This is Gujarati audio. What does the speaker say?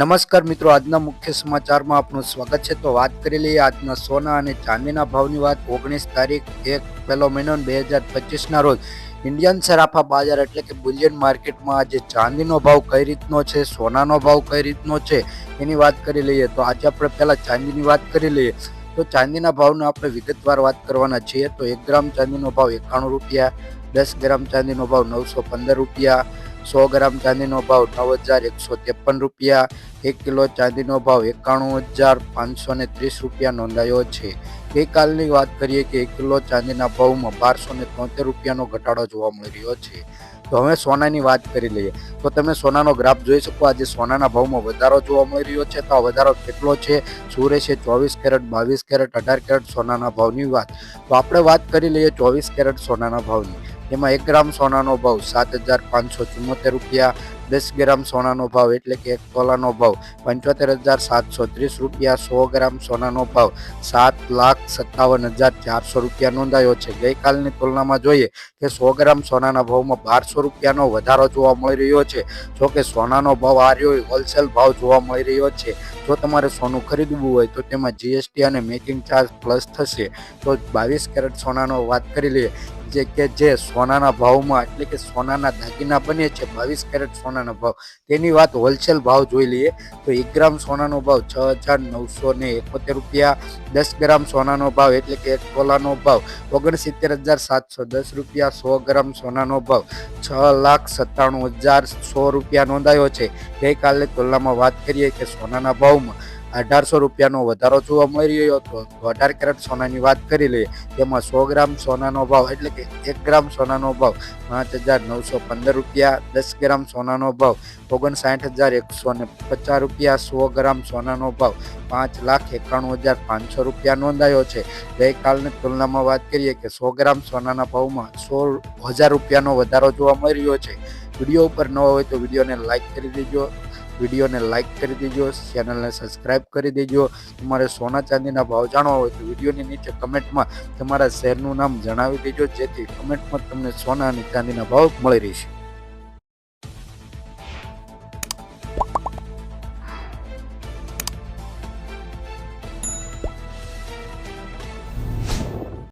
નમસ્કાર મિત્રો, આજના મુખ્ય સમાચારમાં આપનું સ્વાગત છે. તો વાત કરી લઈએ આજના સોના અને ચાંદીના ભાવની વાત. 19 તારીખ 1 મહિનો 2025ના રોજ ઇન્ડિયન સરાફા બજાર એટલે કે બુલિયન માર્કેટમાં આજે ચાંદીનો ભાવ કઈ રીતનો છે, સોનાનો ભાવ કઈ રીતનો છે એની વાત કરી લઈએ. તો આજે આપણે પહેલા ચાંદીની વાત કરી લઈએ. તો ચાંદીના ભાવનો આપણે વિગતવાર વાત કરવાના છીએ. તો 1 ગ્રામ ચાંદીનો ભાવ 91 રૂપિયા, 10 ગ્રામ ચાંદીનો ભાવ 915 રૂપિયા, 100 ગ્રામ ચાંદીનો ભાવ 9,153 રૂપિયા, 1 કિલો ચાંદીનો ભાવ 91,530 રૂપિયા નોંધાયો છે. ગઈકાલની વાત કરીએ કે 1 કિલો ચાંદીના ભાવમાં 1,273 રૂપિયાનો ઘટાડો જોવા મળી રહ્યો છે. તો હવે સોનાની વાત કરી લઈએ. તો તમે સોનાનો ગ્રાફ જોઈ શકો. આજે સોનાના ભાવમાં વધારો જોવા મળી રહ્યો છે. તો આ વધારો કેટલો છે, શું રહેશે? 24 કેરેટ, 22 કેરેટ, 18 કેરેટ સોનાના ભાવની વાત. તો આપણે વાત કરી લઈએ 24 કેરેટ સોનાના ભાવની. એમાં 1 ગ્રામ સોનાનો ભાવ 7,574 રૂપિયા, 10 ગ્રામ સોનાનો ભાવ એટલે કે 1 તોલાનો ભાવ 75,730 રૂપિયા, 100 ગ્રામ સોનાનો ભાવ 7,57,400 રૂપિયા નોંધાયો છે. ગઈકાલની તુલનામાં જોઈએ કે 100 ગ્રામ સોનાના ભાવમાં 1200 રૂપિયાનો વધારો જોવા મળી રહ્યો છે. જોકે સોનાનો ભાવ આ રહ્યો હોલસેલ ભાવ જોવા મળી રહ્યો છે. જો તમારે સોનું ખરીદવું હોય તો તેમાં જીએસટી અને મેકિંગ ચાર્જ પ્લસ થશે. તો 22 કેરેટ સોનાનો વાત કરી લઈએ જે સોનાના ભાવમાં એટલે કે સોનાના દાગીના બને છે. 22 કેરેટ સોનાના ભાવ તેની વાત હોલસેલ ભાવ જોઈ લઈએ. તો 1 ગ્રામ સોનાનો ભાવ 6,971 રૂપિયા, 10 ગ્રામ સોનાનો ભાવ એટલે કે 1 તોલાનો ભાવ 69,710 રૂપિયા, 100 ગ્રામ સોનાનો ભાવ 6,97,100 રૂપિયા નોંધાયો છે. ગઈકાલની તુલનામાં વાત કરીએ કે સોનાના ભાવમાં 1,800 રૂપિયાનો વધારો જોવા મળી રહ્યો હતો. 18 કેરેટ સોનાની વાત કરી લઈએ. તેમાં 100 ગ્રામ સોનાનો ભાવ એટલે કે 1 ગ્રામ સોનાનો ભાવ 5,915 રૂપિયા, 10 ગ્રામ સોનાનો ભાવ 59,150 રૂપિયા, 100 ગ્રામ સોનાનો ભાવ 5,91,500 રૂપિયા નોંધાયો છે. ગઈકાલની તુલનામાં વાત કરીએ કે 100 ગ્રામ સોનાના ભાવમાં 1,000 રૂપિયાનો વધારો જોવા મળી રહ્યો છે. વિડીયો ઉપર ન હોય તો વિડીયોને લાઇક કરી દેજો, ચેનલને સબસ્ક્રાઇબ કરી દેજો. તમારે સોના ચાંદીના ભાવ જાણવા હોય તો વિડીયોની નીચે કમેન્ટમાં તમારા શહેરનું નામ જણાવી દેજો, જેથી કમેન્ટમાં તમને સોના અને ચાંદીના ભાવ મળી રહેશે.